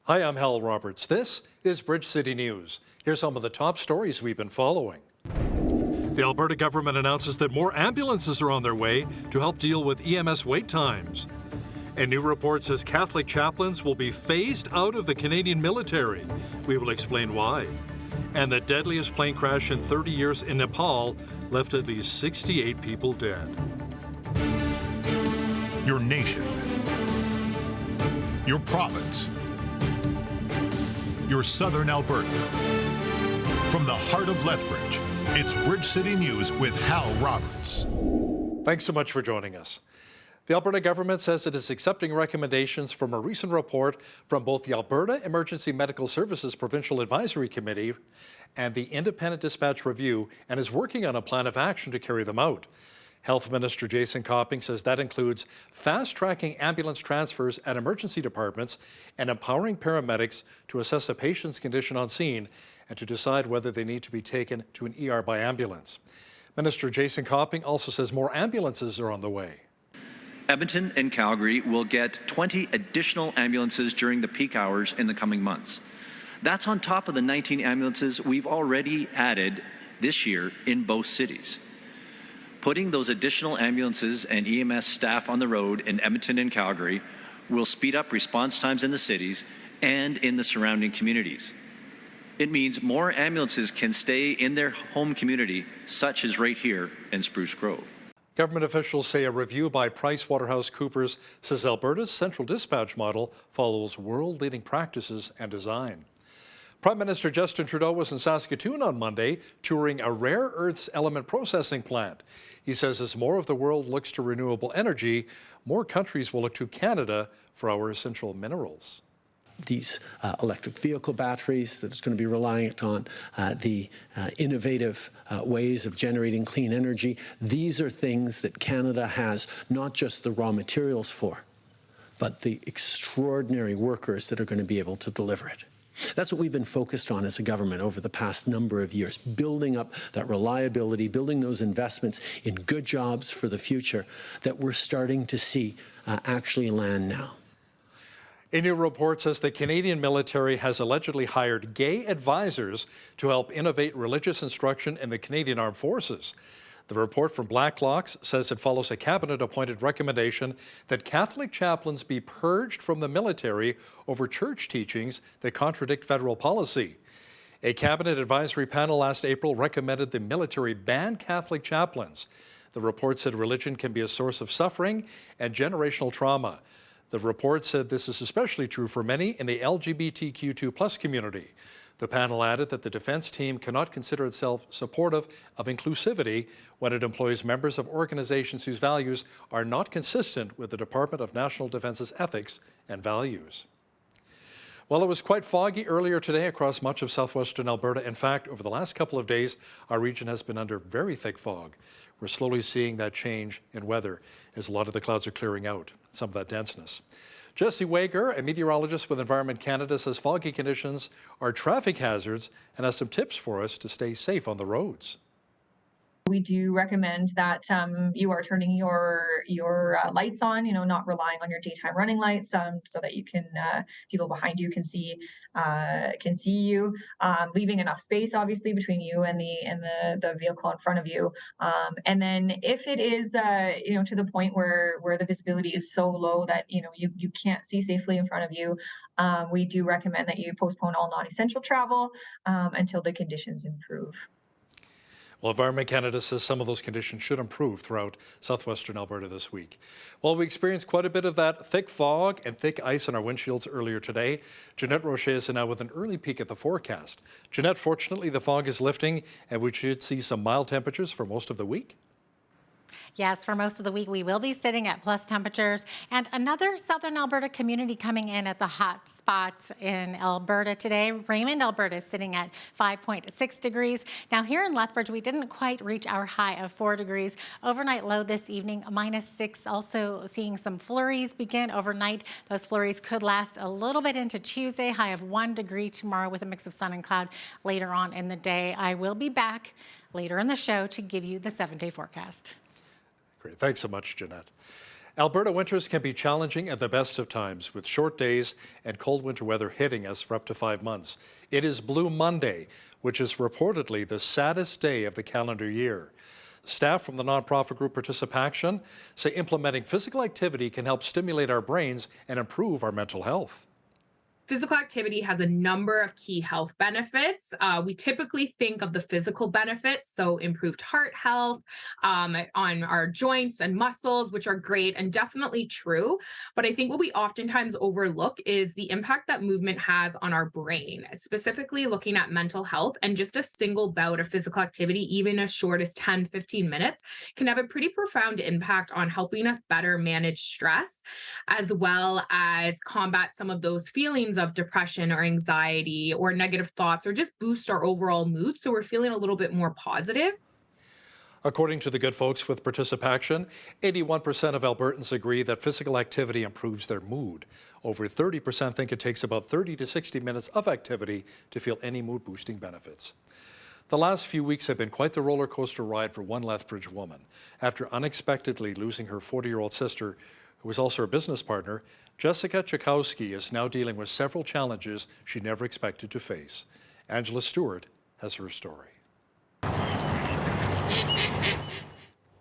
Hi, I'm Hal Roberts. This is Bridge City News. Here's some of the top stories we've been following. The Alberta government announces that more ambulances are on their way to help deal with EMS wait times. A new report says Catholic chaplains will be phased out of the Canadian military. We will explain why. And the deadliest plane crash in 30 years in Nepal left at least 68 people dead. Your nation. Your province. Your southern Alberta. From the heart of Lethbridge, it's Bridge City News with Hal Roberts. Thanks so much for joining us. The Alberta government says it is accepting recommendations from a recent report from both the Alberta Emergency Medical Services Provincial Advisory Committee and the Independent Dispatch Review and is working on a plan of action to carry them out. Health Minister Jason Copping says that includes fast-tracking ambulance transfers at emergency departments and empowering paramedics to assess a patient's condition on scene and to decide whether they need to be taken to an ER by ambulance. Minister Jason Copping also says more ambulances are on the way. Edmonton and Calgary will get 20 additional ambulances during the peak hours in the coming months. That's on top of the 19 ambulances we've already added this year in both cities. Putting those additional ambulances and EMS staff on the road in Edmonton and Calgary will speed up response times in the cities and in the surrounding communities. It means more ambulances can stay in their home community, such as right here in Spruce Grove. Government officials say a review by PricewaterhouseCoopers says Alberta's central dispatch model follows world-leading practices and design. Prime Minister Justin Trudeau was in Saskatoon on Monday touring a rare earths element processing plant. He says as more of the world looks to renewable energy, more countries will look to Canada for our essential minerals. These electric vehicle batteries that it's going to be reliant on, the innovative ways of generating clean energy. These are things that Canada has not just the raw materials for, but the extraordinary workers that are going to be able to deliver it. That's what we've been focused on as a government over the past number of years, building up that reliability, building those investments in good jobs for the future that we're starting to see actually land now. A new report says the Canadian military has allegedly hired gay advisors to help innovate religious instruction in the Canadian Armed Forces. The report from Blacklocks says it follows a cabinet-appointed recommendation that Catholic chaplains be purged from the military over church teachings that contradict federal policy. A cabinet advisory panel last April recommended the military ban Catholic chaplains. The report said religion can be a source of suffering and generational trauma. The report said this is especially true for many in the LGBTQ2+ community. The panel added that the defense team cannot consider itself supportive of inclusivity when it employs members of organizations whose values are not consistent with the Department of National Defense's ethics and values. Well, it was quite foggy earlier today across much of southwestern Alberta. In fact, over the last couple of days, our region has been under very thick fog. We're slowly seeing that change in weather as a lot of the clouds are clearing out, some of that denseness. Jesse Wager, a meteorologist with Environment Canada, says foggy conditions are traffic hazards and has some tips for us to stay safe on the roads. We do recommend that you are turning your lights on, not relying on your daytime running lights, so that you can people behind you can see you, leaving enough space obviously between you and the vehicle in front of you. And then if it is to the point where the visibility is so low that you can't see safely in front of you, we do recommend that you postpone all non-essential travel until the conditions improve. Well, Environment Canada says some of those conditions should improve throughout southwestern Alberta this week. Well, we experienced quite a bit of that thick fog and thick ice on our windshields earlier today. Jeanette Rocher is now with an early peek at the forecast. Jeanette, fortunately, the fog is lifting and we should see some mild temperatures for most of the week. Yes, for most of the week, we will be sitting at plus temperatures, and another southern Alberta community coming in at the hot spots in Alberta today. Raymond, Alberta is sitting at 5.6 degrees. Now here in Lethbridge, we didn't quite reach our high of 4 degrees. Overnight low this evening, -6. Also seeing some flurries begin overnight. Those flurries could last a little bit into Tuesday. High of 1 degree tomorrow with a mix of sun and cloud later on in the day. I will be back later in the show to give you the 7-day forecast. Great. Thanks so much, Jeanette. Alberta winters can be challenging at the best of times, with short days and cold winter weather hitting us for up to 5 months. It is Blue Monday, which is reportedly the saddest day of the calendar year. Staff from the nonprofit group Participation say implementing physical activity can help stimulate our brains and improve our mental health. Physical activity has a number of key health benefits. We typically think of the physical benefits, so improved heart health, on our joints and muscles, which are great and definitely true. But I think what we oftentimes overlook is the impact that movement has on our brain, specifically looking at mental health. And just a single bout of physical activity, even as short as 10, 15 minutes, can have a pretty profound impact on helping us better manage stress, as well as combat some of those feelings of depression or anxiety or negative thoughts, or just boost our overall mood so we're feeling a little bit more positive. According to the good folks with Participation, 81% of Albertans agree that physical activity improves their mood. Over 30% think it takes about 30 to 60 minutes of activity to feel any mood-boosting benefits. The last few weeks have been quite the roller coaster ride for one Lethbridge woman. After unexpectedly losing her 40-year-old sister, who was also her business partner, Jessica Tchaikovsky is now dealing with several challenges she never expected to face. Angela Stewart has her story.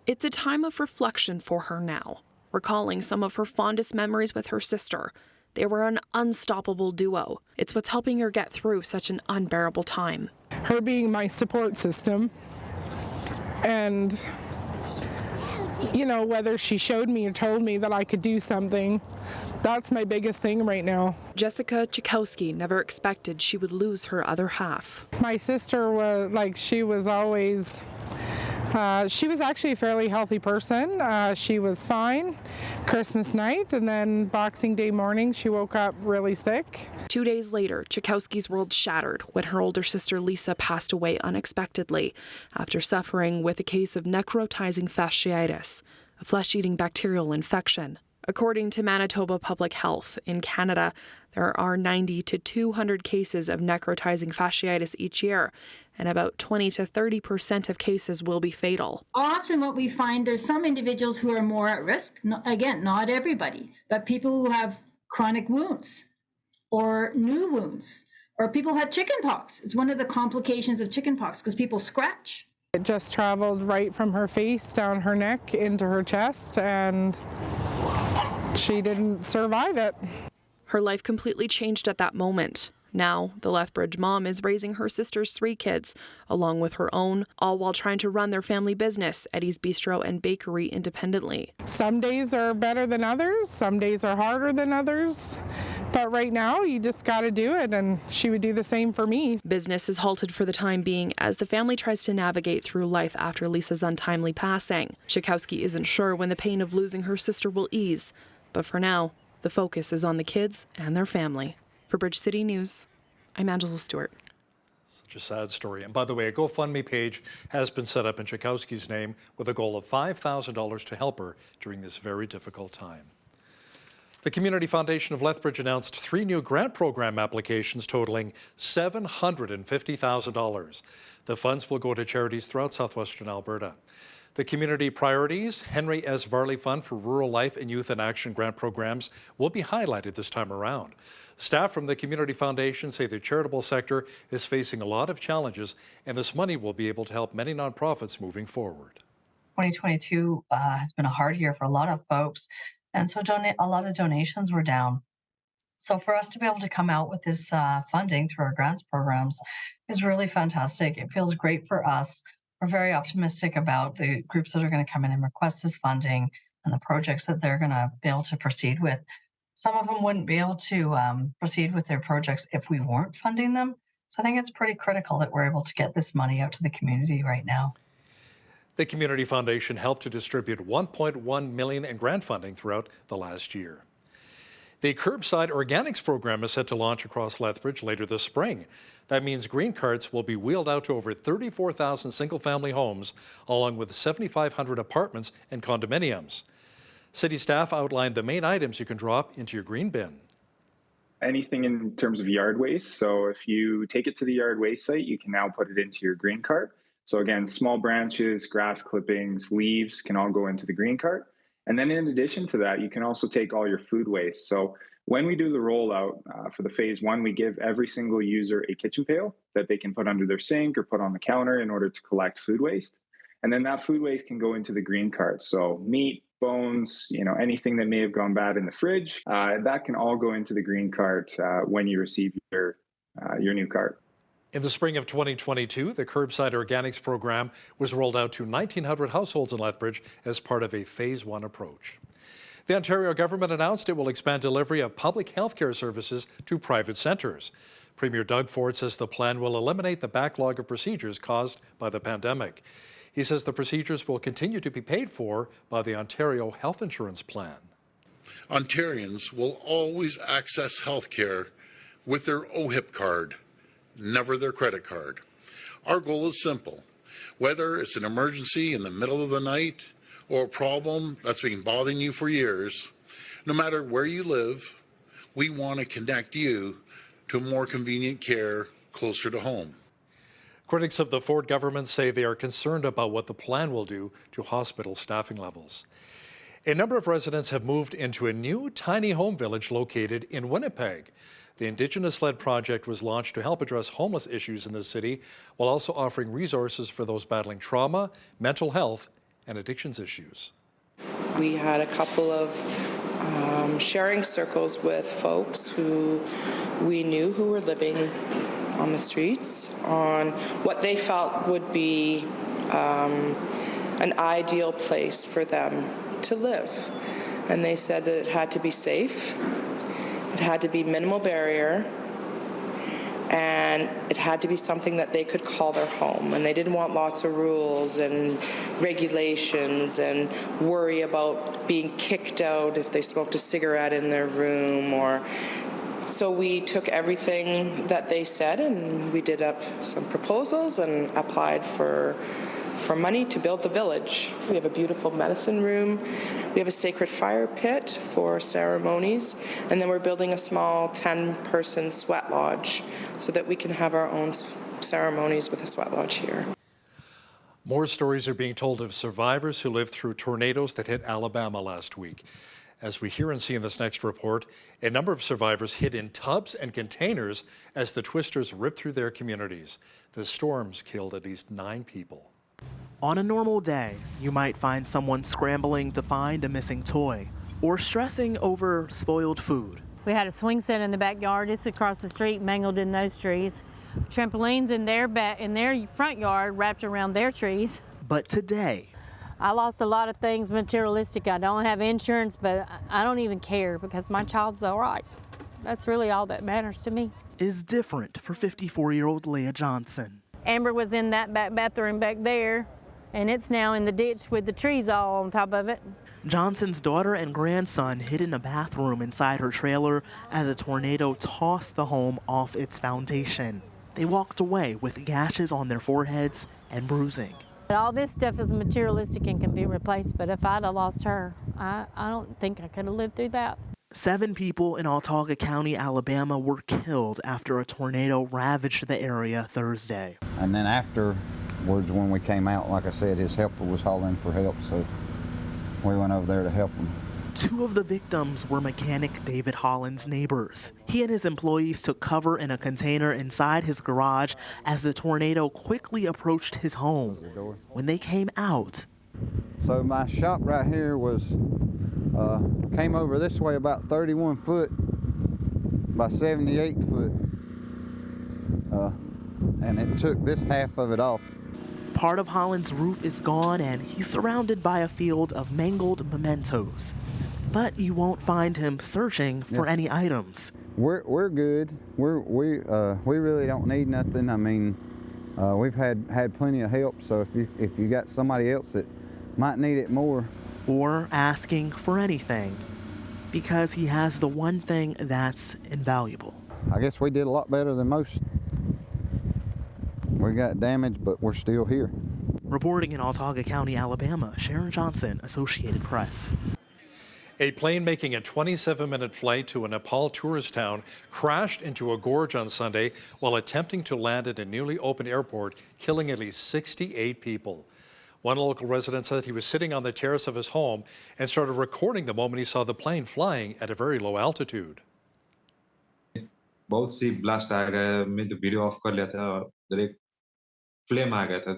It's a time of reflection for her now, recalling some of her fondest memories with her sister. They were an unstoppable duo. It's what's helping her get through such an unbearable time. Her being my support system, and you know, whether she showed me or told me that I could do something, that's my biggest thing right now. Jessica Tchaikovsky never expected she would lose her other half. My sister was she was always, she was actually a fairly healthy person. She was fine Christmas night, and then Boxing Day morning she woke up really sick. 2 days later, Tchaikovsky's world shattered when her older sister Lisa passed away unexpectedly after suffering with a case of necrotizing fasciitis, a flesh-eating bacterial infection. According to Manitoba Public Health, in Canada, there are 90 to 200 cases of necrotizing fasciitis each year, and about 20 to 30% of cases will be fatal. Often what we find, there's some individuals who are more at risk. Again, not everybody, but people who have chronic wounds or new wounds, or people who had chickenpox. It's one of the complications of chickenpox because people scratch. It just traveled right from her face down her neck into her chest, and she didn't survive it. Her life completely changed at that moment. Now, the Lethbridge mom is raising her sister's 3 kids, along with her own, all while trying to run their family business, Eddie's Bistro and Bakery, independently. Some days are better than others, some days are harder than others, but right now you just got to do it, and she would do the same for me. Business is halted for the time being as the family tries to navigate through life after Lisa's untimely passing. Tchaikovsky isn't sure when the pain of losing her sister will ease, but for now, the focus is on the kids and their family. For Bridge City News, I'm Angela Stewart. Such a sad story. And by the way, a GoFundMe page has been set up in Tchaikovsky's name with a goal of $5,000 to help her during this very difficult time. The Community Foundation of Lethbridge announced 3 new grant program applications totaling $750,000. The funds will go to charities throughout southwestern Alberta. The Community Priorities Henry S. Varley Fund for Rural Life and Youth in Action grant programs will be highlighted this time around. Staff from the Community Foundation say the charitable sector is facing a lot of challenges, and this money will be able to help many nonprofits moving forward. 2022 has been a hard year for a lot of folks, and so a lot of donations were down. So for us to be able to come out with this funding through our grants programs is really fantastic. It feels great for us. We're very optimistic about the groups that are going to come in and request this funding and the projects that they're going to be able to proceed with. Some of them wouldn't be able to proceed with their projects if we weren't funding them. So I think it's pretty critical that we're able to get this money out to the community right now. The Community Foundation helped to distribute $1.1 million in grant funding throughout the last year. The Curbside Organics program is set to launch across Lethbridge later this spring. That means green carts will be wheeled out to over 34,000 single-family homes, along with 7,500 apartments and condominiums. City staff outlined the main items you can drop into your green bin. Anything in terms of yard waste. So if you take it to the yard waste site, you can now put it into your green cart. So again, small branches, grass clippings, leaves can all go into the green cart. And then in addition to that, you can also take all your food waste. So when we do the rollout for the phase one, we give every single user a kitchen pail that they can put under their sink or put on the counter in order to collect food waste. And then that food waste can go into the green cart. So meat, bones, anything that may have gone bad in the fridge, that can all go into the green cart when you receive your new cart. In the spring of 2022, the Curbside Organics program was rolled out to 1,900 households in Lethbridge as part of a phase one approach. The Ontario government announced it will expand delivery of public health care services to private centres. Premier Doug Ford says the plan will eliminate the backlog of procedures caused by the pandemic. He says the procedures will continue to be paid for by the Ontario Health Insurance Plan. Ontarians will always access health care with their OHIP card, never their credit card. Our goal is simple. Whether it's an emergency in the middle of the night or a problem that's been bothering you for years, no matter where you live, we want to connect you to more convenient care closer to home. Critics of the Ford government say they are concerned about what the plan will do to hospital staffing levels. A number of residents have moved into a new tiny home village located in Winnipeg. The Indigenous-led project was launched to help address homeless issues in the city while also offering resources for those battling trauma, mental health, and addictions issues. We had a couple of sharing circles with folks who we knew who were living on the streets on what they felt would be an ideal place for them to live. And they said that it had to be safe, it had to be minimal barrier, and it had to be something that they could call their home. And they didn't want lots of rules and regulations and worry about being kicked out if they smoked a cigarette in their room. So we took everything that they said and we did up some proposals and applied for money to build the village. We have a beautiful medicine room. We have a sacred fire pit for ceremonies. And then we're building a small 10-person sweat lodge so that we can have our own ceremonies with a sweat lodge here. More stories are being told of survivors who lived through tornadoes that hit Alabama last week. As we hear and see in this next report, a number of survivors hid in tubs and containers as the twisters ripped through their communities. The storms killed at least 9 people. On a normal day, you might find someone scrambling to find a missing toy or stressing over spoiled food. We had a swing set in the backyard. It's across the street, mangled in those trees. Trampolines in their front yard, wrapped around their trees. But today, I lost a lot of things materialistic. I don't have insurance, but I don't even care because my child's all right. That's really all that matters to me. Is different for 54-year-old Leah Johnson. Amber was in that back bathroom back there, and it's now in the ditch with the trees all on top of it. Johnson's daughter and grandson hid in a bathroom inside her trailer as a tornado tossed the home off its foundation. They walked away with gashes on their foreheads and bruising. All this stuff is materialistic and can be replaced, but if I'd have lost her, I don't think I could have lived through that. 7 people in Autauga County, Alabama were killed after a tornado ravaged the area Thursday. And then afterwards, when we came out, like I said, his helper was hollering for help, so we went over there to help him. 2 of the victims were mechanic David Holland's neighbors. He and his employees took cover in a container inside his garage as the tornado quickly approached his home. When they came out, so my shop right here was came over this way about 31 foot by 78 foot, and it took this half of it off. Part of Holland's roof is gone and he's surrounded by a field of mangled mementos. But you won't find him searching for any items. We're good. We really don't need nothing. I mean, we've had plenty of help. So if you got somebody else that might need it more, or asking for anything, because he has the one thing that's invaluable. I guess we did a lot better than most. We got damaged, but we're still here. Reporting in Autauga County, Alabama, Sharon Johnson, Associated Press. A plane making a 27-minute flight to a Nepal tourist town crashed into a gorge on Sunday while attempting to land at a newly opened airport, killing at least 68 people. One local resident said he was sitting on the terrace of his home and started recording the moment he saw the plane flying at a very low altitude. बहुत सी blast आ गया, मैं तो video of कर लिया था और इधर एक फ्लेम आ गया था,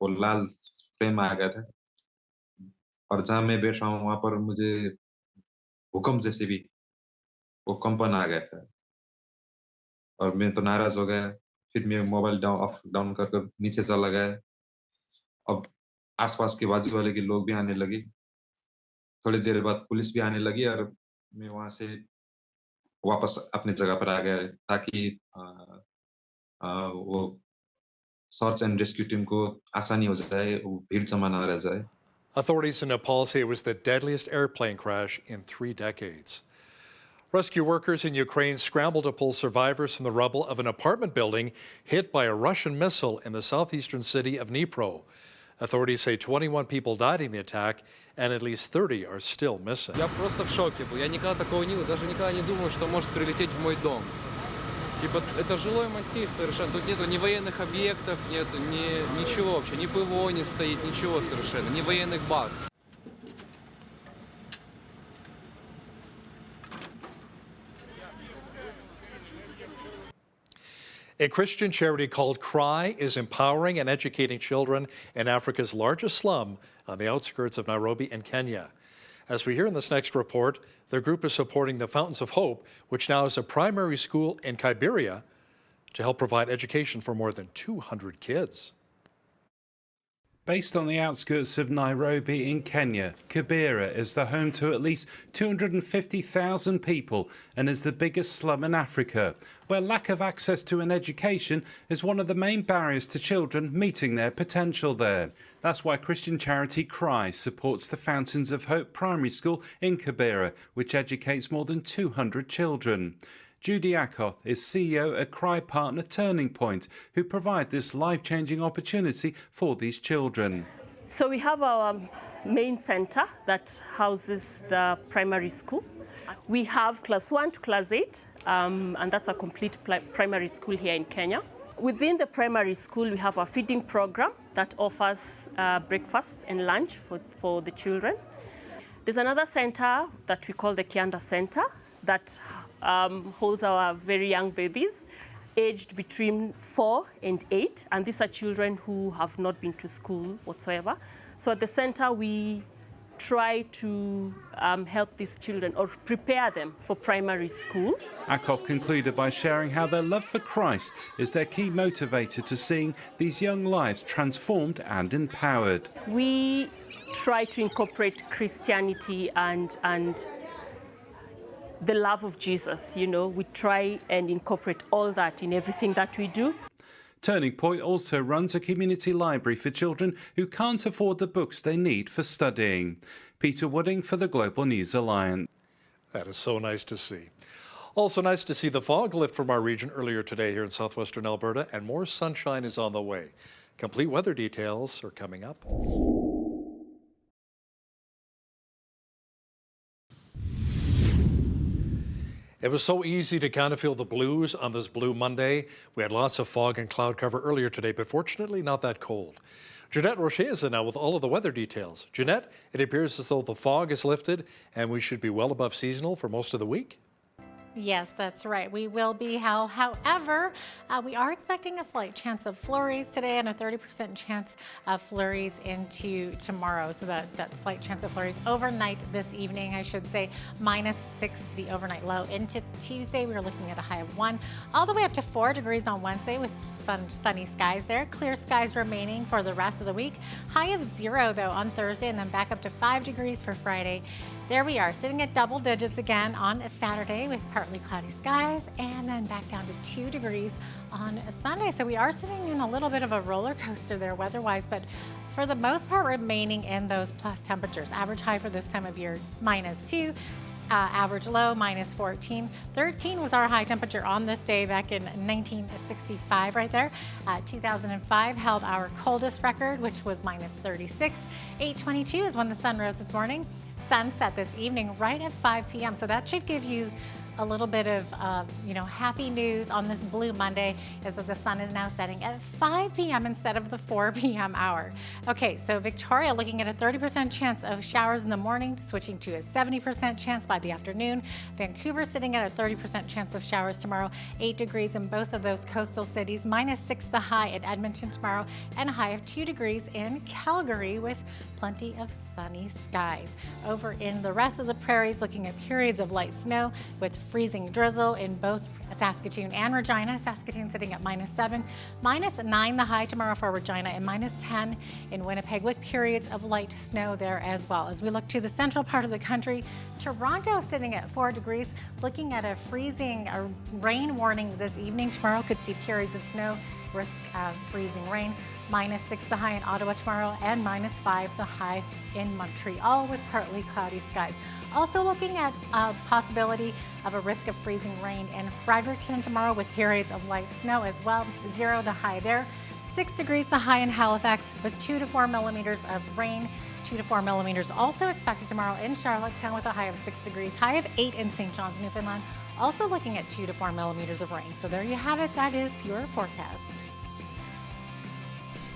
वो लाल फ्लेम आ गया था और जहाँ मैं बैठ रहा हूँ वहाँ पर मुझे भूकंप जैसे भी वो कंपन आ गया था और मैं तो नाराज हो गया। फिर मैं मोबाइल डाउन कर नीचे चला गया। अब आसपास के बाजू वाले के लोग भी आने लगे। थोड़ी देर बाद पुलिस भी आने लगी और मैं वहाँ से वापस अपनी जगह पर आ गया ताकि वो सर्च एंड रेस्क्यू टीम को आसानी हो जाए, वो भीड़ जमा ना रह जाए। Authorities in Nepal say it was the deadliest airplane crash in 3 decades. Rescue workers in Ukraine scrambled to pull survivors from the rubble of an apartment building hit by a Russian missile in the southeastern city of Dnipro. Authorities say 21 people died in the attack and at least 30 are still missing. Я просто в шоке был. Я никогда такого не видел, даже никогда не думал, что может прилететь в мой дом. Типа, это жилой массив совершенно. Тут нету ни военных объектов, нету ничего вообще, ни ПВО не стоит, ничего совершенно, ни военных баз. A Christian charity called CRY is empowering and educating children in Africa's largest slum on the outskirts of Nairobi in Kenya. As we hear in this next report, their group is supporting the Fountains of Hope, which now is a primary school in Kibera, to help provide education for more than 200 kids. Based on the outskirts of Nairobi in Kenya, Kibera is the home to at least 250,000 people and is the biggest slum in Africa, where lack of access to an education is one of the main barriers to children meeting their potential there. That's why Christian charity CRY supports the Fountains of Hope primary school in Kibera, which educates more than 200 children. Judy Akoth is CEO at CRY partner Turning Point, who provide this life-changing opportunity for these children. So we have our main center that houses the primary school. We have class 1 to class 8, and that's a complete primary school here in Kenya. Within the primary school, we have a feeding program that offers breakfast and lunch for the children. There's another center that we call the Kianda Center that holds our very young babies aged between 4 and 8, and these are children who have not been to school whatsoever. So at the center, we try to help these children or prepare them for primary school. Akoth concluded by sharing how their love for Christ is their key motivator to seeing these young lives transformed and empowered. We try to incorporate Christianity and the love of Jesus, you know. We try and incorporate all that in everything that we do. Turning Point also runs a community library for children who can't afford the books they need for studying. Peter Wooding for the Global News Alliance. That is so nice to see. Also nice to see the fog lift from our region earlier today here in southwestern Alberta, and more sunshine is on the way. Complete weather details are coming up. It was so easy to kind of feel the blues on this Blue Monday. We had lots of fog and cloud cover earlier today, but fortunately not that cold. Jeanette Rocher is in now with all of the weather details. Jeanette, it appears as though the fog is lifted and we should be well above seasonal for most of the week. Yes, that's right. We will be. However, we are expecting a slight chance of flurries today and a 30% chance of flurries into tomorrow. So that slight chance of flurries overnight this evening, I should say, -6 the overnight low. Into Tuesday, we are looking at a high of 1, all the way up to 4 degrees on Wednesday with sunny skies there. Clear skies remaining for the rest of the week. High of 0 though on Thursday, and then back up to 5 degrees for Friday. There we are, sitting at double digits again on a Saturday with partly cloudy skies, and then back down to 2 degrees on a Sunday. So we are sitting in a little bit of a roller coaster there weather-wise, but for the most part remaining in those plus temperatures. Average high for this time of year, -2. Average low, -14. 13 was our high temperature on this day back in 1965 right there. 2005 held our coldest record, which was -36. 8:22 is when the sun rose this morning. Sunset this evening right at 5 p.m. So that should give you a little bit of, happy news on this Blue Monday is that the sun is now setting at 5 p.m. instead of the 4 p.m. hour. Okay, so Victoria looking at a 30% chance of showers in the morning, switching to a 70% chance by the afternoon. Vancouver sitting at a 30% chance of showers tomorrow, 8 degrees in both of those coastal cities, -6 the high at Edmonton tomorrow, and a high of 2 degrees in Calgary with plenty of sunny skies. Over in the rest of the prairies, looking at periods of light snow with freezing drizzle in both Saskatoon and Regina. Saskatoon sitting at -7, -9 the high tomorrow for Regina, and -10 in Winnipeg with periods of light snow there as well. As we look to the central part of the country, Toronto sitting at 4 degrees, looking at a freezing rain warning this evening. Tomorrow could see periods of snow, risk of freezing rain. -6 the high in Ottawa tomorrow, and -5 the high in Montreal with partly cloudy skies. Also looking at a possibility of a risk of freezing rain in Fredericton tomorrow with periods of light snow as well. 0 the high there. 6 degrees the high in Halifax with 2 to 4 millimeters of rain. 2 to 4 millimeters also expected tomorrow in Charlottetown with a high of 6 degrees. High of 8 in St. John's, Newfoundland. Also looking at 2 to 4 millimeters of rain. So there you have it. That is your forecast.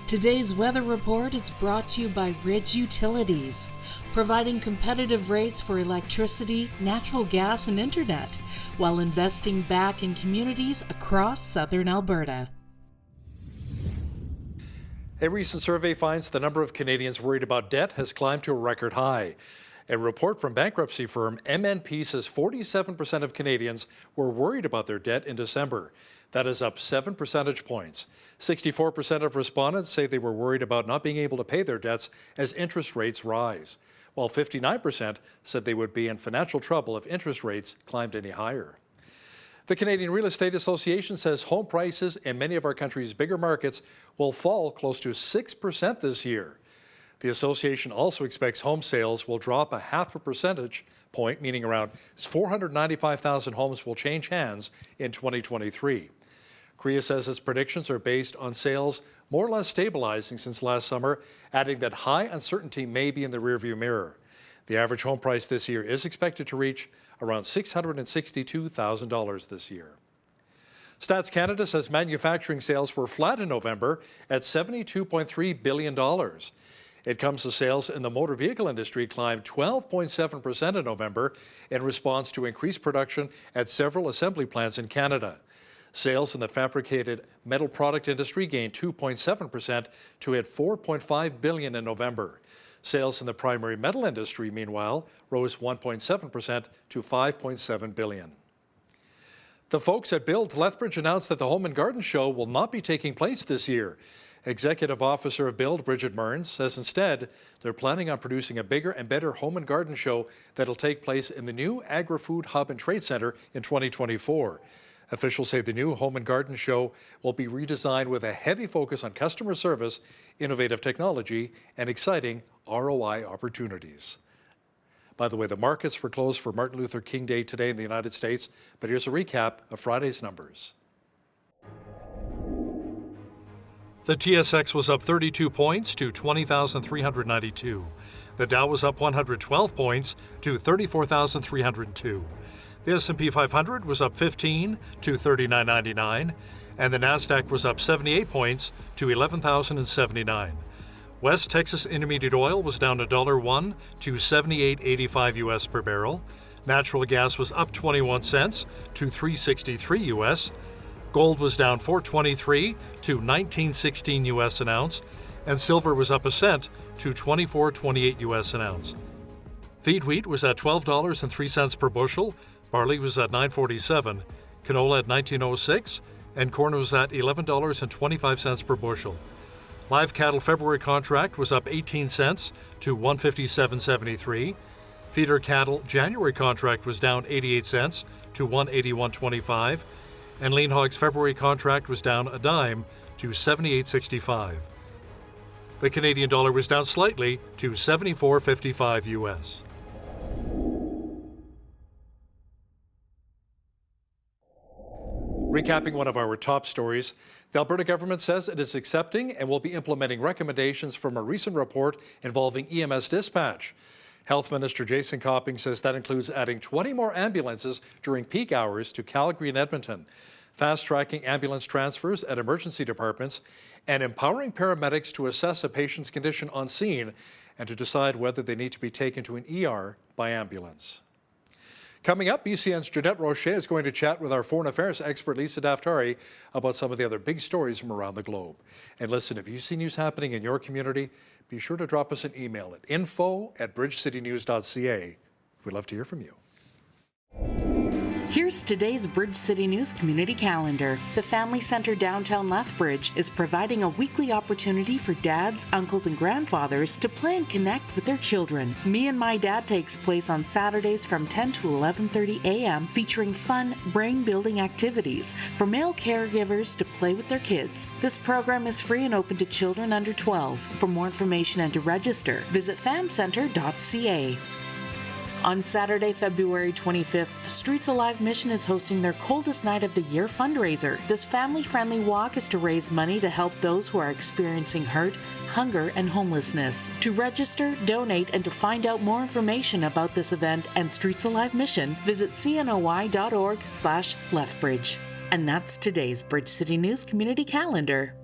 Today's weather report is brought to you by Ridge Utilities, providing competitive rates for electricity, natural gas, and internet, while investing back in communities across southern Alberta. A recent survey finds the number of Canadians worried about debt has climbed to a record high. A report from bankruptcy firm MNP says 47% of Canadians were worried about their debt in December. That is up 7 percentage points. 64% of respondents say they were worried about not being able to pay their debts as interest rates rise, while 59% said they would be in financial trouble if interest rates climbed any higher. The Canadian Real Estate Association says home prices in many of our country's bigger markets will fall close to 6% this year. The association also expects home sales will drop a 0.5 percentage point, meaning around 495,000 homes will change hands in 2023. CREA says its predictions are based on sales more or less stabilizing since last summer, adding that high uncertainty may be in the rearview mirror. The average home price this year is expected to reach around $662,000 this year. Stats Canada says manufacturing sales were flat in November at $72.3 billion. It comes as sales in the motor vehicle industry climbed 12.7% in November in response to increased production at several assembly plants in Canada. Sales in the fabricated metal product industry gained 2.7% to hit $4.5 billion in November. Sales in the primary metal industry, meanwhile, rose 1.7% to $5.7 billion. The folks at Build Lethbridge announced that the Home and Garden Show will not be taking place this year. Executive Officer of Build, Bridget Mearns, says instead they're planning on producing a bigger and better home and garden show that'll take place in the new Agri-Food Hub and Trade Center in 2024. Officials say the new Home and Garden Show will be redesigned with a heavy focus on customer service, innovative technology, and exciting ROI opportunities. By the way, the markets were closed for Martin Luther King Day today in the United States, but here's a recap of Friday's numbers. The TSX was up 32 points to 20,392. The Dow was up 112 points to 34,302. The S&P 500 was up 15 to 39.99, and the Nasdaq was up 78 points to 11,079. West Texas Intermediate Oil was down $1.01 to 78.85 US per barrel. Natural gas was up 21 cents to 363 US. Gold was down $4.23 to 19.16 US an ounce, and silver was up a cent to 24.28 US an ounce. Feed wheat was at $12.03 per bushel. Barley was at $9.47, canola at $19.06, and corn was at $11.25 per bushel. Live cattle February contract was up 18 cents to $157.73. Feeder cattle January contract was down 88 cents to $181.25, and lean hogs February contract was down a dime to $78.65. The Canadian dollar was down slightly to $74.55 US. Recapping one of our top stories, the Alberta government says it is accepting and will be implementing recommendations from a recent report involving EMS dispatch. Health Minister Jason Copping says that includes adding 20 more ambulances during peak hours to Calgary and Edmonton, fast-tracking ambulance transfers at emergency departments, and empowering paramedics to assess a patient's condition on scene and to decide whether they need to be taken to an ER by ambulance. Coming up, BCN's Jeanette Rocher is going to chat with our foreign affairs expert Lisa Daftari about some of the other big stories from around the globe. And listen, if you see news happening in your community, be sure to drop us an email at info@bridgecitynews.ca. We'd love to hear from you. Here's today's Bridge City News community calendar. The Family Center downtown Lethbridge is providing a weekly opportunity for dads, uncles, and grandfathers to play and connect with their children. Me and My Dad takes place on Saturdays from 10 to 11:30 a.m., featuring fun, brain-building activities for male caregivers to play with their kids. This program is free and open to children under 12. For more information and to register, visit famcenter.ca. On Saturday, February 25th, Streets Alive Mission is hosting their Coldest Night of the Year fundraiser. This family-friendly walk is to raise money to help those who are experiencing hurt, hunger, and homelessness. To register, donate, and to find out more information about this event and Streets Alive Mission, visit cnoy.org/Lethbridge. And that's today's Bridge City News community calendar.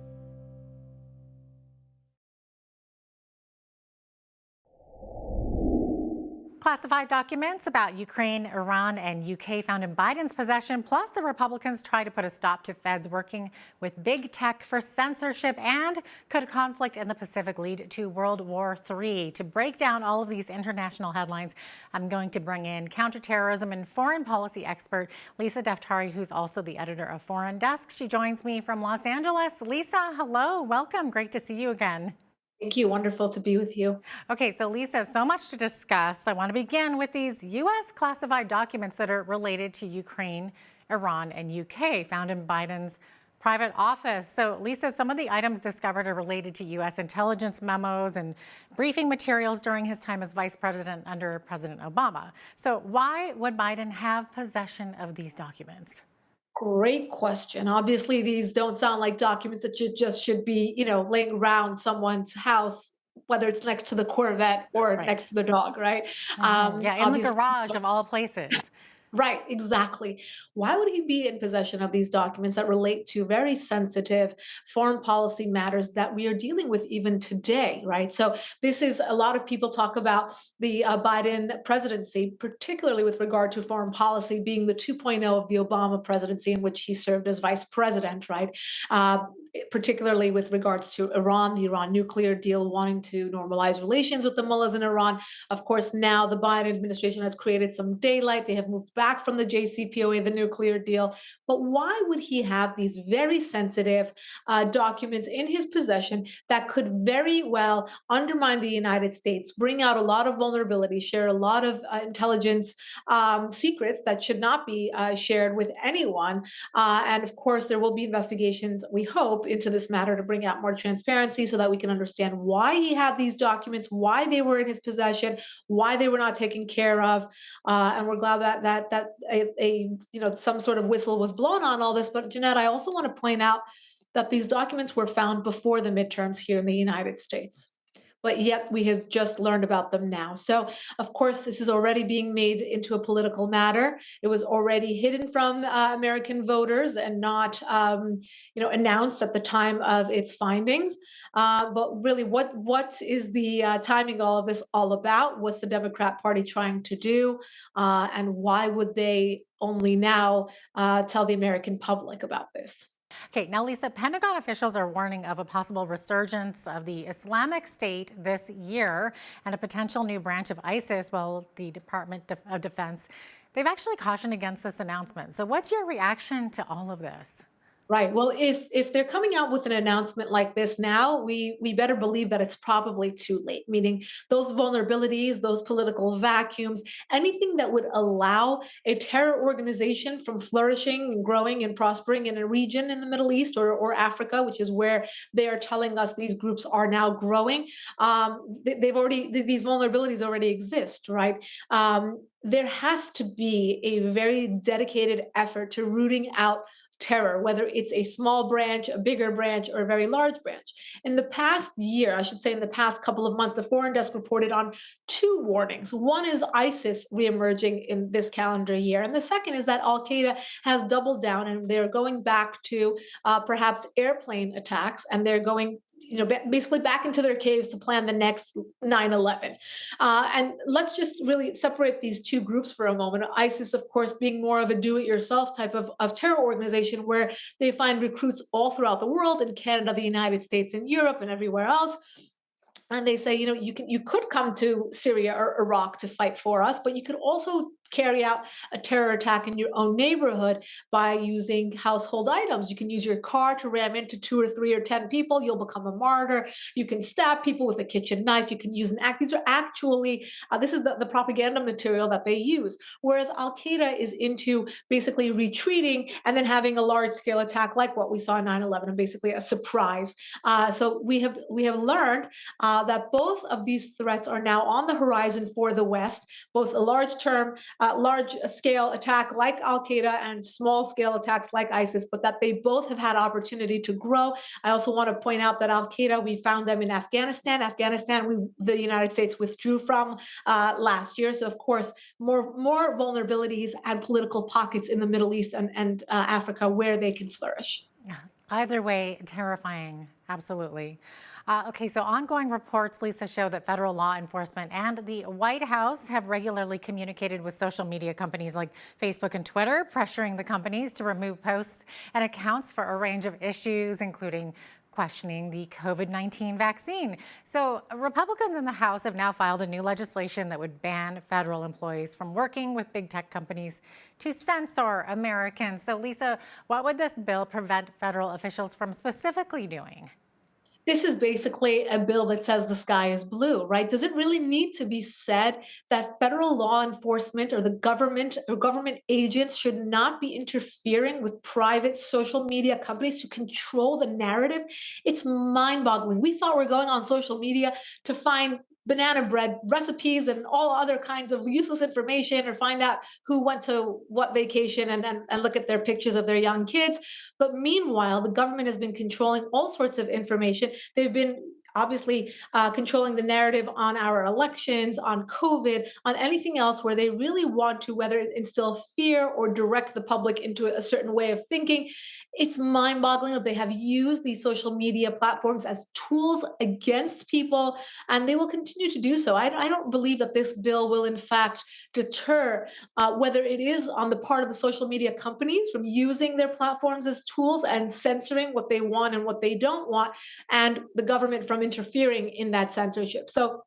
Classified documents about Ukraine, Iran, and UK found in Biden's possession, plus the Republicans try to put a stop to feds working with big tech for censorship, and could a conflict in the Pacific lead to World War III? To break down all of these international headlines, I'm going to bring in counterterrorism and foreign policy expert Lisa Daftari, who's also the editor of Foreign Desk. She joins me from Los Angeles. Lisa, hello, welcome. Great to see you again. Thank you. Wonderful to be with you. Okay, so Lisa, so much to discuss. I want to begin with these U.S. classified documents that are related to Ukraine, Iran, and UK found in Biden's private office. So Lisa, some of the items discovered are related to U.S. intelligence memos and briefing materials during his time as vice president under President Obama. So why would Biden have possession of these documents? Great question. Obviously, these don't sound like documents that should be, laying around someone's house, whether it's next to the Corvette or next to the dog, right? Yeah, in the garage of all places. Right, exactly. Why would he be in possession of these documents that relate to very sensitive foreign policy matters that we are dealing with even today, right? So this is, a lot of people talk about the Biden presidency, particularly with regard to foreign policy being the 2.0 of the Obama presidency, in which he served as vice president, right? Particularly with regards to Iran, the Iran nuclear deal, wanting to normalize relations with the mullahs in Iran. Of course, now the Biden administration has created some daylight. They have moved back from the JCPOA, the nuclear deal. But why would he have these very sensitive documents in his possession that could very well undermine the United States, bring out a lot of vulnerability, share a lot of intelligence secrets that should not be shared with anyone? And of course, there will be investigations, we hope, into this matter to bring out more transparency so that we can understand why he had these documents, why they were in his possession, why they were not taken care of. And we're glad that some sort of whistle was blown on all this. But Jeanette, I also want to point out that these documents were found before the midterms here in the United States, but yet we have just learned about them now. So, of course, this is already being made into a political matter. It was already hidden from American voters and not, announced at the time of its findings. But really, what is the timing all of this all about? What's the Democrat Party trying to do? And why would they only now tell the American public about this? Okay, now Lisa, Pentagon officials are warning of a possible resurgence of the Islamic State this year and a potential new branch of ISIS. Well, the Department of Defense, they've actually cautioned against this announcement. So what's your reaction to all of this? Right. Well, if they're coming out with an announcement like this now, we better believe that it's probably too late, meaning those vulnerabilities, those political vacuums, anything that would allow a terror organization from flourishing and growing and prospering in a region in the Middle East or Africa, which is where they are telling us these groups are now growing. These vulnerabilities already exist, right? There has to be a very dedicated effort to rooting out terror, whether it's a small branch, a bigger branch, or a very large branch. In the past year, I should say in the past couple of months, the Foreign Desk reported on 2 warnings. One is ISIS reemerging in this calendar year, and the second is that Al Qaeda has doubled down and they're going back to perhaps airplane attacks, and they're going basically back into their caves to plan the next 9/11. And let's just really separate these two groups for a moment. ISIS, of course, being more of a do-it-yourself type of terror organization where they find recruits all throughout the world, in Canada, the United States, and Europe, and everywhere else. And they say, you could come to Syria or Iraq to fight for us, but you could also carry out a terror attack in your own neighborhood by using household items. You can use your car to ram into 2 or 3 or 10 people. You'll become a martyr. You can stab people with a kitchen knife. You can use an axe. These are actually, this is the propaganda material that they use. Whereas Al Qaeda is into basically retreating and then having a large scale attack like what we saw in 9/11, and basically a surprise. So we have learned that both of these threats are now on the horizon for the West, both a large scale attack like Al Qaeda and small scale attacks like ISIS, but that they both have had opportunity to grow. I also want to point out that Al Qaeda, we found them in Afghanistan. The United States withdrew from last year. So of course, more vulnerabilities and political pockets in the Middle East and Africa where they can flourish. Either way, terrifying. Absolutely. Okay, so ongoing reports, Lisa, show that federal law enforcement and the White House have regularly communicated with social media companies like Facebook and Twitter, pressuring the companies to remove posts and accounts for a range of issues, including questioning the COVID-19 vaccine. So Republicans in the House have now filed a new legislation that would ban federal employees from working with big tech companies to censor Americans. So Lisa, what would this bill prevent federal officials from specifically doing? This is basically a bill that says the sky is blue, right? Does it really need to be said that federal law enforcement or the government or government agents should not be interfering with private social media companies to control the narrative? It's mind-boggling. We thought we're going on social media to find banana bread recipes and all other kinds of useless information, or find out who went to what vacation and look at their pictures of their young kids. But meanwhile, the government has been controlling all sorts of information. They've been obviously controlling the narrative on our elections, on COVID, on anything else where they really want to, whether instill fear or direct the public into a certain way of thinking. It's mind-boggling that they have used these social media platforms as tools against people, and they will continue to do so. I don't believe that this bill will, in fact, deter whether it is on the part of the social media companies from using their platforms as tools and censoring what they want and what they don't want, and the government from interfering in that censorship. So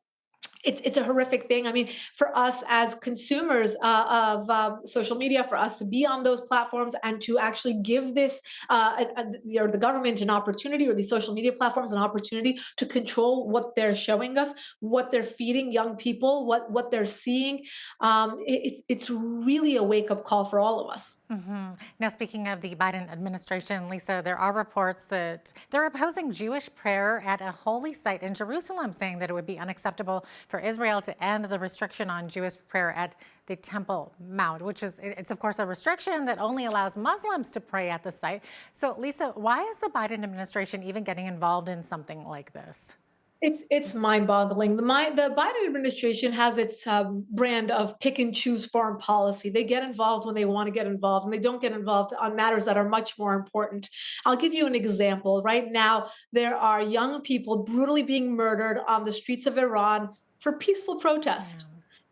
it's a horrific thing. I mean, for us as consumers of social media, for us to be on those platforms and to actually give this or the government an opportunity, or these social media platforms an opportunity to control what they're showing us, what they're feeding young people, what they're seeing. It's really a wake-up call for all of us. Mm-hmm. Now, speaking of the Biden administration, Lisa, there are reports that they're opposing Jewish prayer at a holy site in Jerusalem, saying that it would be unacceptable for Israel to end the restriction on Jewish prayer at the Temple Mount, which is, it's of course a restriction that only allows Muslims to pray at the site. So, Lisa, why is the Biden administration even getting involved in something like this? It's mind-boggling. The Biden administration has its brand of pick and choose foreign policy. They get involved when they want to get involved, and they don't get involved on matters that are much more important. I'll give you an example. Right now, there are young people brutally being murdered on the streets of Iran for peaceful protest.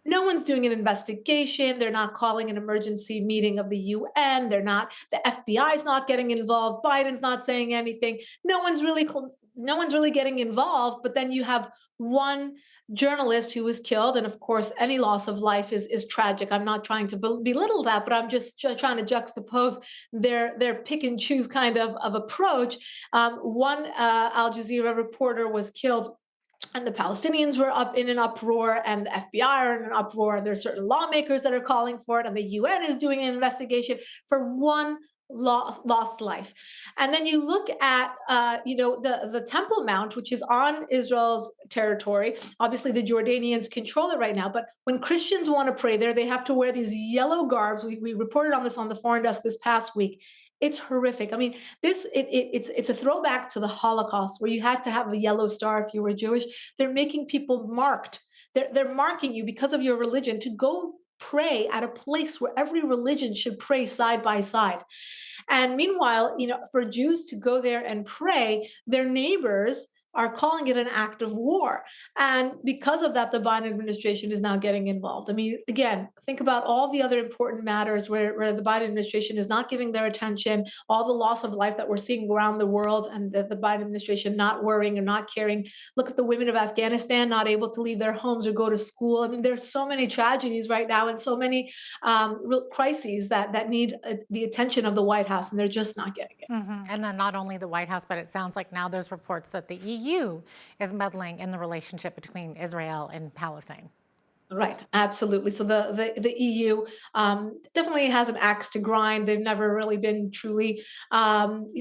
No one's doing an investigation. They're not calling an emergency meeting of the UN. The FBI is not getting involved. Biden's not saying anything. No one's really getting involved. But then you have one journalist who was killed, and of course, any loss of life is tragic. I'm not trying to belittle that, but I'm just trying to juxtapose their pick and choose kind of approach. One Al Jazeera reporter was killed, and the Palestinians were up in an uproar, and the FBI are in an uproar, and there's certain lawmakers that are calling for it, and the UN is doing an investigation for one lost life. And then you look at the Temple Mount, which is on Israel's territory. Obviously, the Jordanians control it right now, but when Christians want to pray there, they have to wear these yellow garbs. We reported on this on the Foreign Desk this past week. It's horrific. I mean, it's a throwback to the Holocaust where you had to have a yellow star if you were Jewish. They're making people marked. They're marking you because of your religion to go pray at a place where every religion should pray side by side. And meanwhile, for Jews to go there and pray, their neighbors are calling it an act of war. And because of that, the Biden administration is now getting involved. I mean, again, think about all the other important matters where the Biden administration is not giving their attention, all the loss of life that we're seeing around the world, and the Biden administration not worrying or not caring. Look at the women of Afghanistan not able to leave their homes or go to school. I mean, there's so many tragedies right now and so many real crises that need the attention of the White House, and they're just not getting it. And then not only the White House, but it sounds like now there's reports that the EU is meddling in the relationship between Israel and Palestine. Right, absolutely. So the EU definitely has an axe to grind. They've never really been truly,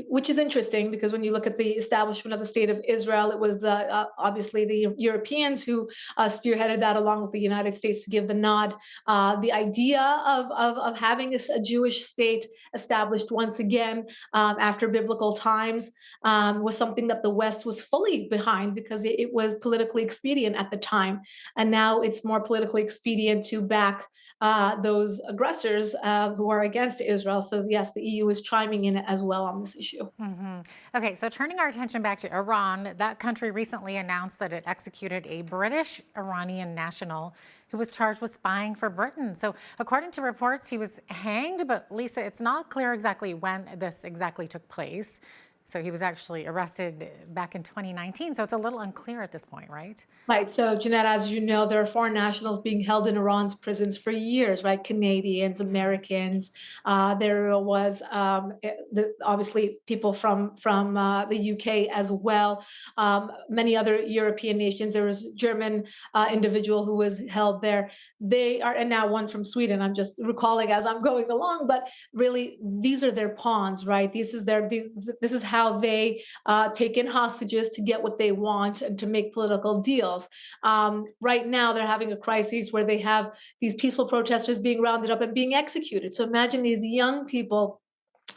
which is interesting because when you look at the establishment of the state of Israel, it was obviously the Europeans who spearheaded that along with the United States to give the nod. The idea of having a Jewish state established once again after biblical times was something that the West was fully behind because it was politically expedient at the time. And now it's more politically expedient to back those aggressors who are against Israel. So yes, the EU is chiming in as well on this issue. Okay, so turning our attention back to Iran, that country recently announced that it executed a British Iranian national who was charged with spying for Britain. So according to reports, he was hanged, but Lisa, it's not clear exactly when this exactly took place. So he was actually arrested back in 2019. So it's a little unclear at this point, right? Right. So, Jeanette, as you know, there are foreign nationals being held in Iran's prisons for years, right? Canadians, Americans. There was obviously people from the UK as well. Many other European nations. There was a German individual who was held there. They are, and now one from Sweden. I'm just recalling as I'm going along, but really, these are their pawns, right? This is how they take in hostages to get what they want and to make political deals. Right now, they're having a crisis where they have these peaceful protesters being rounded up and being executed. So imagine these young people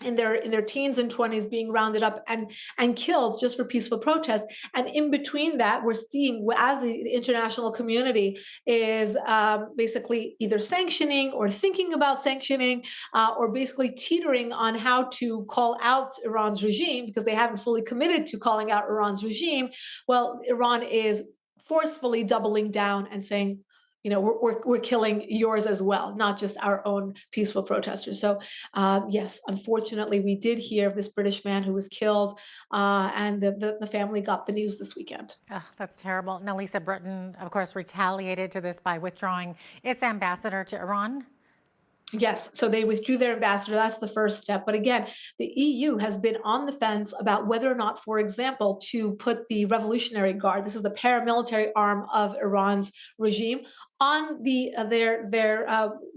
in their teens and 20s being rounded up and killed just for peaceful protest. And in between that, we're seeing as the international community is basically either sanctioning or thinking about sanctioning or basically teetering on how to call out Iran's regime because they haven't fully committed to calling out Iran's regime. Well, Iran is forcefully doubling down and saying, we're killing yours as well, not just our own peaceful protesters. So yes, unfortunately, we did hear of this British man who was killed, and the family got the news this weekend. Oh, that's terrible. Now, Lisa, Britain, of course, retaliated to this by withdrawing its ambassador to Iran. Yes, so they withdrew their ambassador. That's the first step. But again, the EU has been on the fence about whether or not, for example, to put the Revolutionary Guard, this is the paramilitary arm of Iran's regime, on their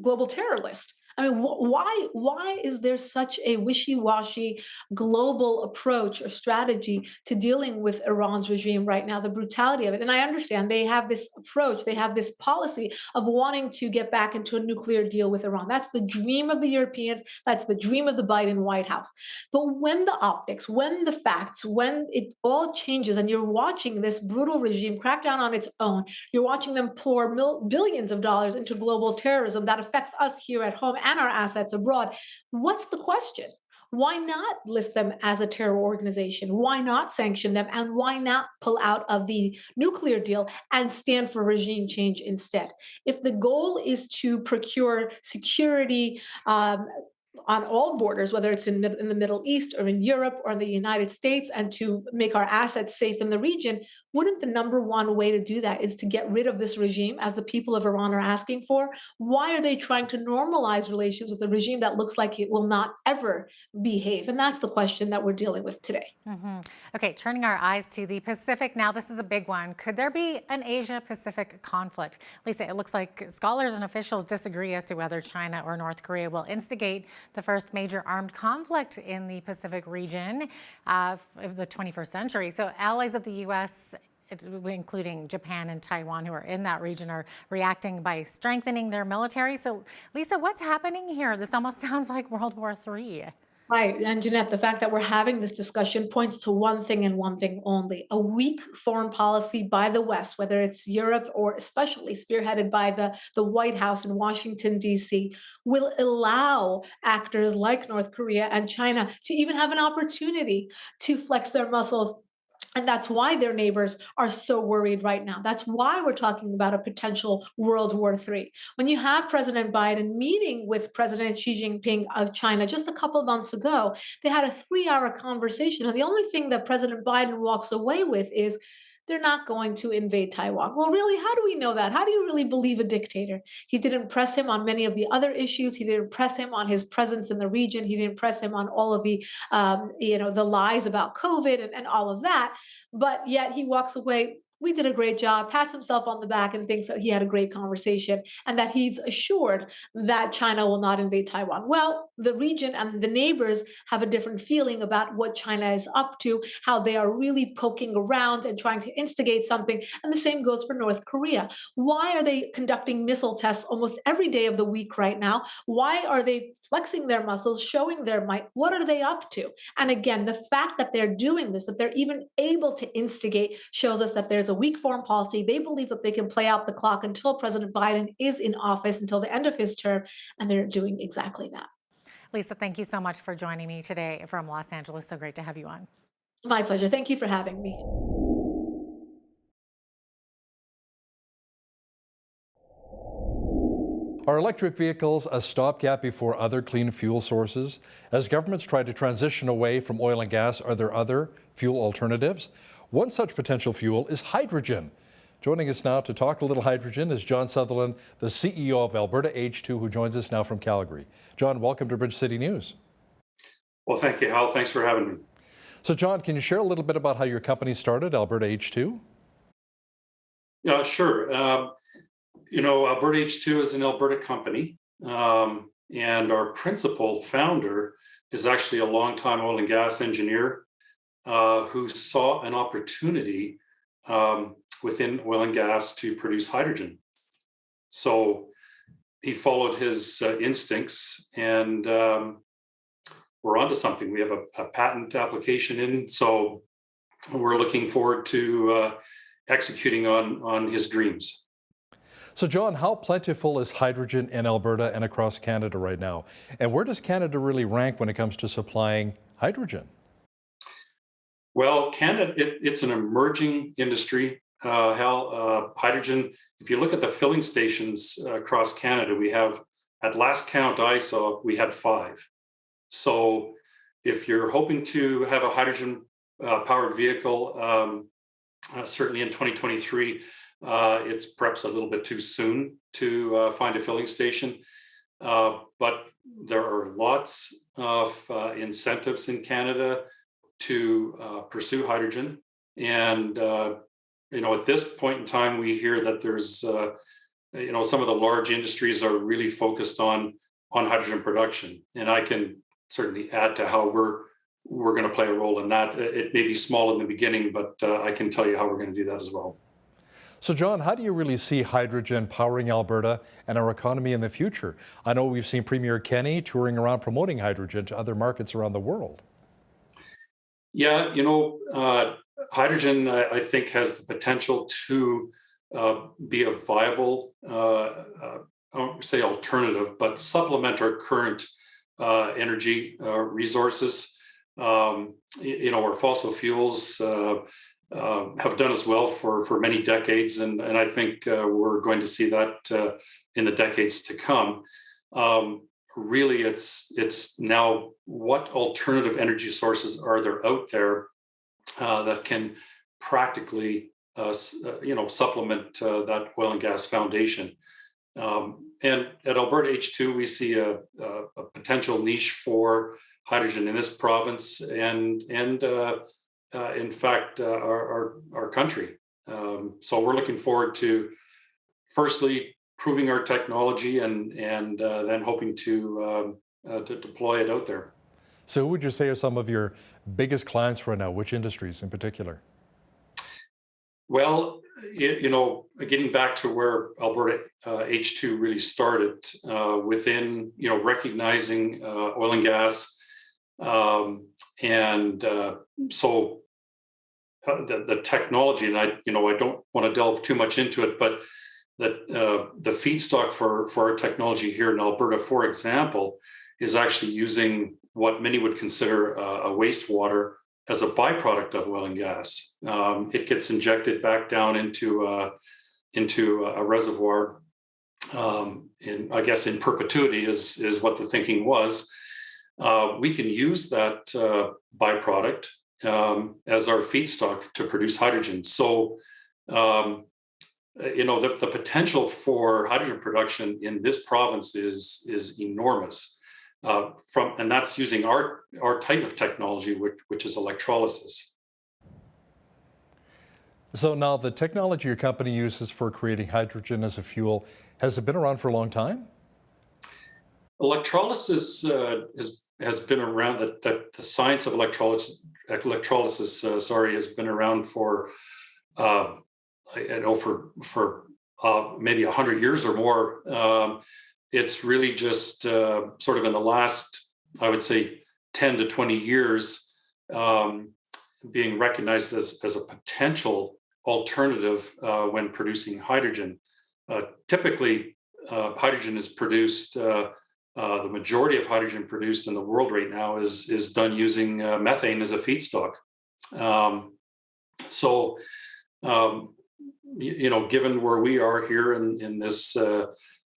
global terror list. I mean, why is there such a wishy-washy global approach or strategy to dealing with Iran's regime right now, the brutality of it? And I understand they have this approach, they have this policy of wanting to get back into a nuclear deal with Iran. That's the dream of the Europeans. That's the dream of the Biden White House. But when the optics, when the facts, when it all changes and you're watching this brutal regime crack down on its own, you're watching them pour billions of dollars into global terrorism that affects us here at home and our assets abroad. What's the question? Why not list them as a terror organization? Why not sanction them? And why not pull out of the nuclear deal and stand for regime change instead? If the goal is to procure security on all borders, whether it's in the Middle East or in Europe or in the United States, and to make our assets safe in the region, wouldn't the number one way to do that is to get rid of this regime, as the people of Iran are asking for? Why are they trying to normalize relations with a regime that looks like it will not ever behave? And that's the question that we're dealing with today. Okay, turning our eyes to the Pacific now. This is a big one. Could there be an Asia-Pacific conflict? Lisa, it looks like scholars and officials disagree as to whether China or North Korea will instigate the first major armed conflict in the Pacific region of the 21st century. So allies of the U.S., including Japan and Taiwan, who are in that region, are reacting by strengthening their military. So, Lisa, what's happening here? This almost sounds like World War III. Right. And Jeanette, the fact that we're having this discussion points to one thing and one thing only. A weak foreign policy by the West, whether it's Europe or especially spearheaded by the White House in Washington, D.C., will allow actors like North Korea and China to even have an opportunity to flex their muscles. And that's why their neighbors are so worried right now. That's why we're talking about a potential World War III. When you have President Biden meeting with President Xi Jinping of China just a couple of months ago, they had a 3-hour conversation. And the only thing that President Biden walks away with is they're not going to invade Taiwan. Well, really, how do we know that? How do you really believe a dictator? He didn't press him on many of the other issues. He didn't press him on his presence in the region. He didn't press him on all of the, the lies about COVID and all of that. But yet he walks away. We did a great job, pats himself on the back and thinks that he had a great conversation and that he's assured that China will not invade Taiwan. Well, the region and the neighbors have a different feeling about what China is up to, how they are really poking around and trying to instigate something. And the same goes for North Korea. Why are they conducting missile tests almost every day of the week right now? Why are they flexing their muscles, showing their might? What are they up to? And again, the fact that they're doing this, that they're even able to instigate, shows us that there's a weak foreign policy. They believe that they can play out the clock until President Biden is in office, until the end of his term, and they're doing exactly that. Lisa, thank you so much for joining me today from Los Angeles. So great to have you on. My pleasure. Thank you for having me. Are electric vehicles a stopgap before other clean fuel sources? As governments try to transition away from oil and gas, are there other fuel alternatives? One such potential fuel is hydrogen. Joining us now to talk a little hydrogen is John Sutherland, the CEO of Alberta H2, who joins us now from Calgary. John, welcome to Bridge City News. Well, thank you, Hal. Thanks for having me. So, John, can you share a little bit about how your company started, Alberta H2? Yeah, sure. Alberta H2 is an Alberta company, and our principal founder is actually a longtime oil and gas engineer who saw an opportunity within oil and gas to produce hydrogen. So he followed his instincts, and we're onto something. We have a patent application in, so we're looking forward to executing on his dreams. So, John, how plentiful is hydrogen in Alberta and across Canada right now? And where does Canada really rank when it comes to supplying hydrogen? Well, Canada, it's an emerging industry, Hal. Hydrogen, if you look at the filling stations across Canada, we have, at last count I saw, we had 5. So if you're hoping to have a hydrogen powered vehicle, certainly in 2023, it's perhaps a little bit too soon to find a filling station. But there are lots of incentives in Canada to pursue hydrogen. And, at this point in time, we hear that there's, some of the large industries are really focused on hydrogen production. And I can certainly add to how we're going to play a role in that. It may be small in the beginning, but I can tell you how we're going to do that as well. So, John, how do you really see hydrogen powering Alberta and our economy in the future? I know we've seen Premier Kenney touring around promoting hydrogen to other markets around the world. Yeah, hydrogen, I think, has the potential to be a viable, I won't say alternative, but supplement our current energy resources. Our fossil fuels have done us well for many decades, and I think we're going to see that in the decades to come. Really, it's now what alternative energy sources are there out there that can practically supplement that oil and gas foundation. And at Alberta H2, we see a potential niche for hydrogen in this province and in fact, our country. So we're looking forward to, firstly, proving our technology and then hoping to deploy it out there. So who would you say are some of your biggest clients right now? Which industries in particular? Well, getting back to where Alberta H2 really started, within, recognizing oil and gas So the technology, and I don't want to delve too much into it, but the feedstock for our technology here in Alberta, for example, is actually using what many would consider a wastewater as a byproduct of oil and gas. It gets injected back down into a reservoir, I guess in perpetuity is what the thinking was. We can use that byproduct as our feedstock to produce hydrogen. So, the potential for hydrogen production in this province is enormous. And that's using our type of technology, which is electrolysis. So now the technology your company uses for creating hydrogen as a fuel, has it been around for a long time? Electrolysis has been around. The science of electrolysis has been around for for maybe 100 years or more. It's really just sort of in the last, I would say, 10 to 20 years, being recognized as a potential alternative when producing hydrogen. Typically, hydrogen is produced. The majority of hydrogen produced in the world right now is done using methane as a feedstock. Given where we are here in this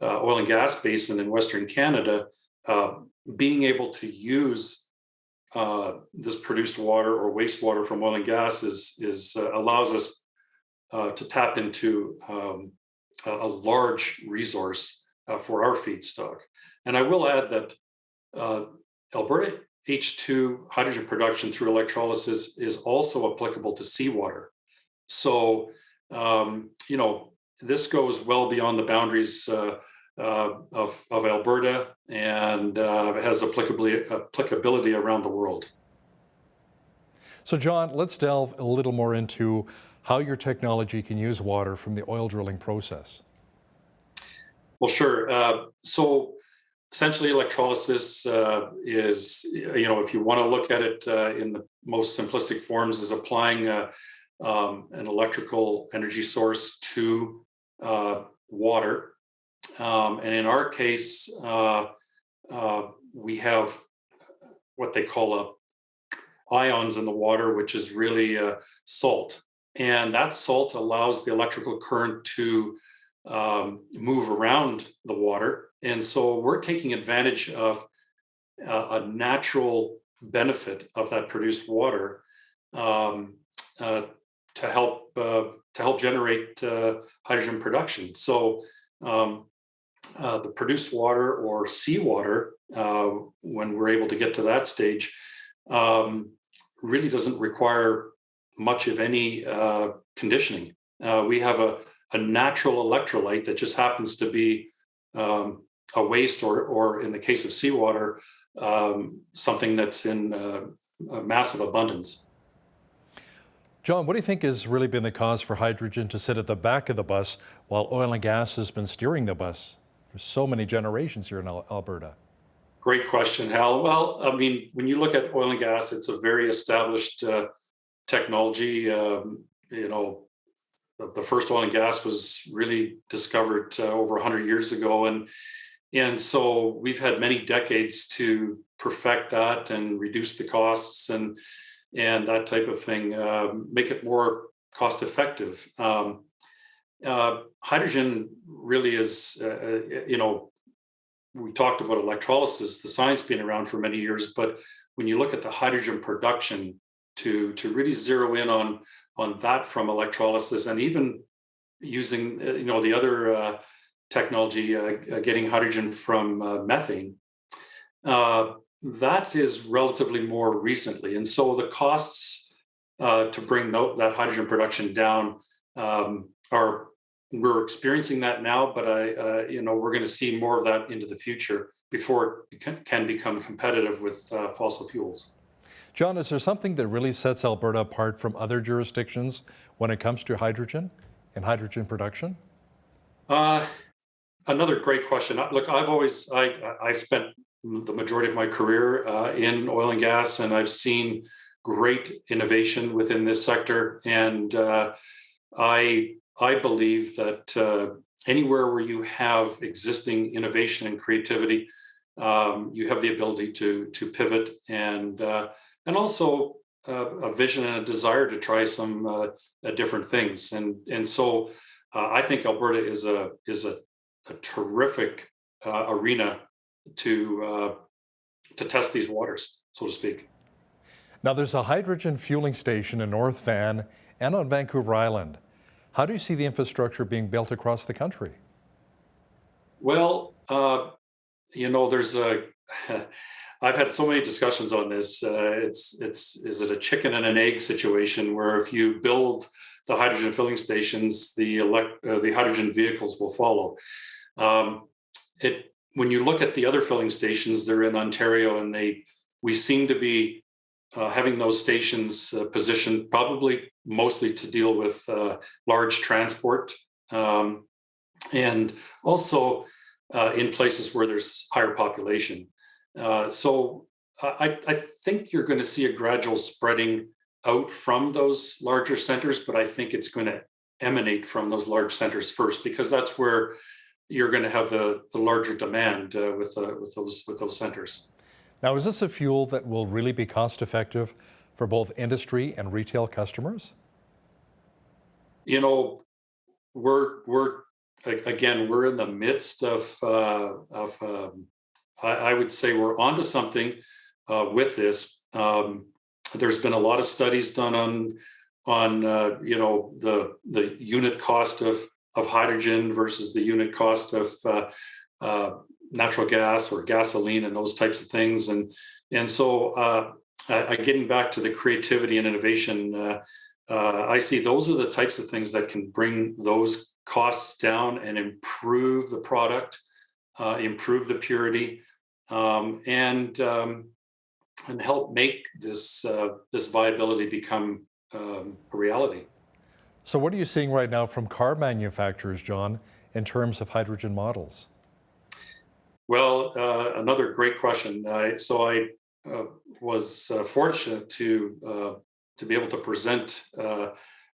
oil and gas basin in Western Canada, being able to use this produced water or wastewater from oil and gas allows us to tap into a large resource for our feedstock. And I will add that Alberta H2 hydrogen production through electrolysis is also applicable to seawater. So, this goes well beyond the boundaries of Alberta and has applicability around the world. So John, let's delve a little more into how your technology can use water from the oil drilling process. Well, sure. So essentially electrolysis is, if you want to look at it in the most simplistic forms, is applying an electrical energy source to water. And in our case, we have what they call ions in the water, which is really salt. And that salt allows the electrical current to move around the water. And so we're taking advantage of a natural benefit of that produced water to help generate hydrogen production. So the produced water or seawater, when we're able to get to that stage, really doesn't require much of any conditioning. We have a natural electrolyte that just happens to be a waste, or in the case of seawater, something that's in a massive abundance. John, what do you think has really been the cause for hydrogen to sit at the back of the bus while oil and gas has been steering the bus for so many generations here in Alberta? Great question, Hal. Well, I mean, when you look at oil and gas, it's a very established technology. The first oil and gas was really discovered over 100 years ago. And so we've had many decades to perfect that and reduce the costs and that type of thing, make it more cost effective. Hydrogen really is, we talked about electrolysis, the science being around for many years, but when you look at the hydrogen production, to really zero in on that from electrolysis, and even using the other technology, getting hydrogen from methane, that is relatively more recently. And so the costs to bring that hydrogen production down we're experiencing that now, but we're going to see more of that into the future before it can become competitive with fossil fuels. John, is there something that really sets Alberta apart from other jurisdictions when it comes to hydrogen and hydrogen production? Another great question. Look, I've spent the majority of my career in oil and gas, and I've seen great innovation within this sector. And I believe that anywhere where you have existing innovation and creativity, you have the ability to pivot and also a vision and a desire to try some different things. And so I think Alberta is a terrific arena to test these waters, so to speak. Now, there's a hydrogen fueling station in North Van and on Vancouver Island. How do you see the infrastructure being built across the country? Well, there's I've had so many discussions on this. Is it a chicken and an egg situation where if you build the hydrogen filling stations, the hydrogen vehicles will follow? When you look at the other filling stations, they're in Ontario, and we seem to be having those stations positioned probably mostly to deal with large transport, and also in places where there's higher population. So I think you're going to see a gradual spreading out from those larger centers, but I think it's going to emanate from those large centers first, because that's where you're going to have the larger demand with those centers. Now, is this a fuel that will really be cost effective for both industry and retail customers? We're in the midst of I would say we're onto something with this. There's been a lot of studies done on the unit cost of hydrogen versus the unit cost of natural gas or gasoline and those types of things. And so getting back to the creativity and innovation, I see those are the types of things that can bring those costs down and improve the product, improve the purity, and help make this viability become a reality. So what are you seeing right now from car manufacturers, John, in terms of hydrogen models? Well, another great question. So I was fortunate to be able to present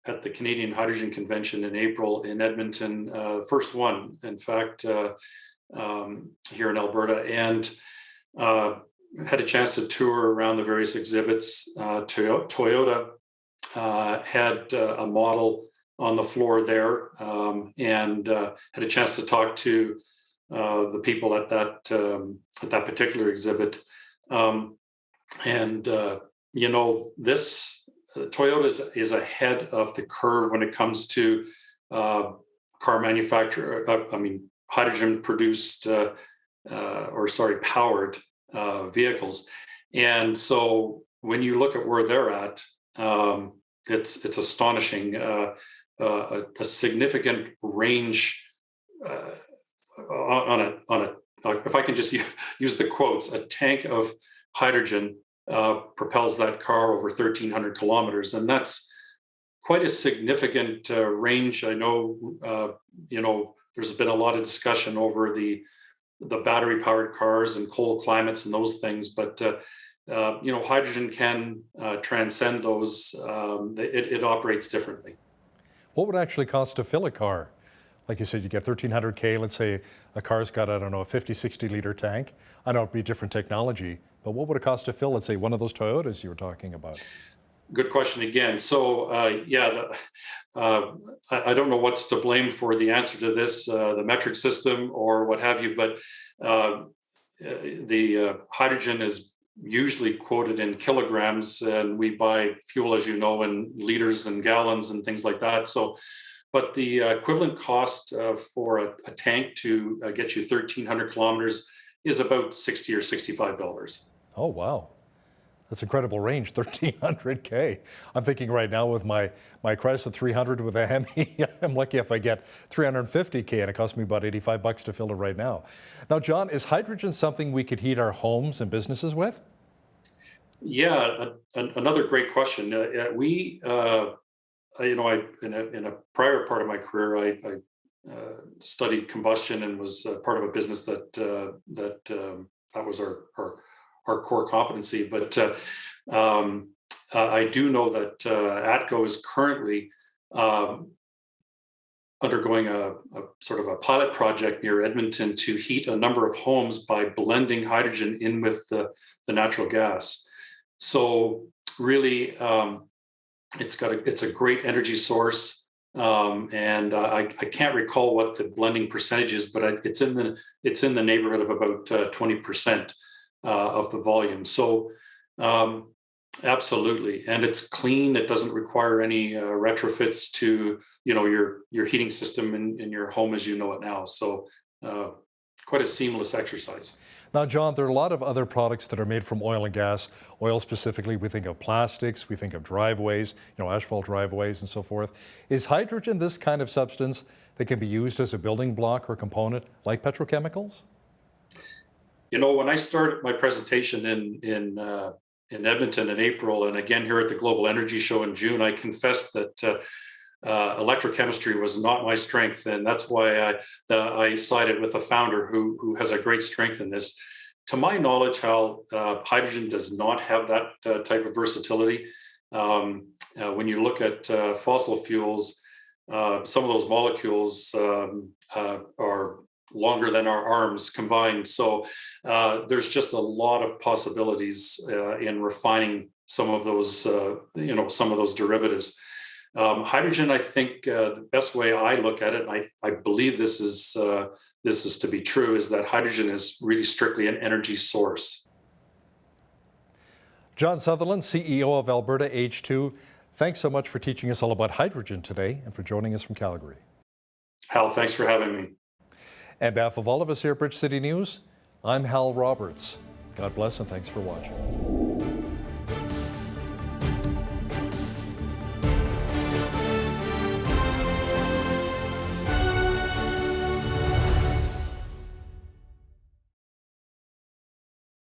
at the Canadian Hydrogen Convention in April in Edmonton, first one, in fact, here in Alberta, and had a chance to tour around the various exhibits. Toyota had a model on the floor there, and had a chance to talk to the people at that particular exhibit. This Toyota is ahead of the curve when it comes to car manufacture. Hydrogen produced powered vehicles. And so when you look at where they're at, it's astonishing. A significant range on a if I can just use the quotes, a tank of hydrogen propels that car over 1,300 kilometers, and that's quite a significant range. I know, there's been a lot of discussion over the battery-powered cars and cold climates and those things, but hydrogen can transcend those. It operates differently. What would it actually cost to fill a car? Like you said, you get 1,300 K, let's say a car's got, a 50, 60 liter tank. I know it'd be different technology, but what would it cost to fill, let's say, one of those Toyotas you were talking about? Good question again. So, I don't know what's to blame for the answer to this, the metric system or what have you, but the hydrogen is usually quoted in kilograms, and we buy fuel, as you know, in liters and gallons and things like that. So, but the equivalent cost for a tank to get you 1,300 kilometers is about $60 or $65. Oh, wow. That's incredible range, 1,300 K. I'm thinking right now with my Chrysler 300 with a Hemi, I'm lucky if I get 350 K, and it costs me about $85 to fill it right now. Now, John, is hydrogen something we could heat our homes and businesses with? Yeah, another great question. In a prior part of my career, I studied combustion and was part of a business that was our core competency. But I do know that ATCO is currently undergoing a sort of a pilot project near Edmonton to heat a number of homes by blending hydrogen in with the natural gas. So really, it's a great energy source, and I can't recall what the blending percentage is, but it's in the neighborhood of about 20% of the volume. So absolutely, and it's clean. It doesn't require any retrofits to your heating system in your home as you know it now. So quite a seamless exercise. Now, John, there are a lot of other products that are made from oil and gas. Oil specifically, we think of plastics, we think of driveways, asphalt driveways and so forth. Is hydrogen this kind of substance that can be used as a building block or component like petrochemicals? When I started my presentation in Edmonton in April, and again here at the Global Energy Show in June, I confessed that electrochemistry was not my strength, and that's why I sided with a founder who has a great strength in this. To my knowledge, Hal, hydrogen does not have that type of versatility. When you look at fossil fuels, some of those molecules are longer than our arms combined. So there's just a lot of possibilities in refining some of those, some of those derivatives. Hydrogen, I think the best way I look at it, and I believe this is to be true, is that hydrogen is really strictly an energy source. John Sutherland, CEO of Alberta H2, thanks so much for teaching us all about hydrogen today and for joining us from Calgary. Hal, thanks for having me. On behalf of all of us here at Bridge City News, I'm Hal Roberts. God bless and thanks for watching.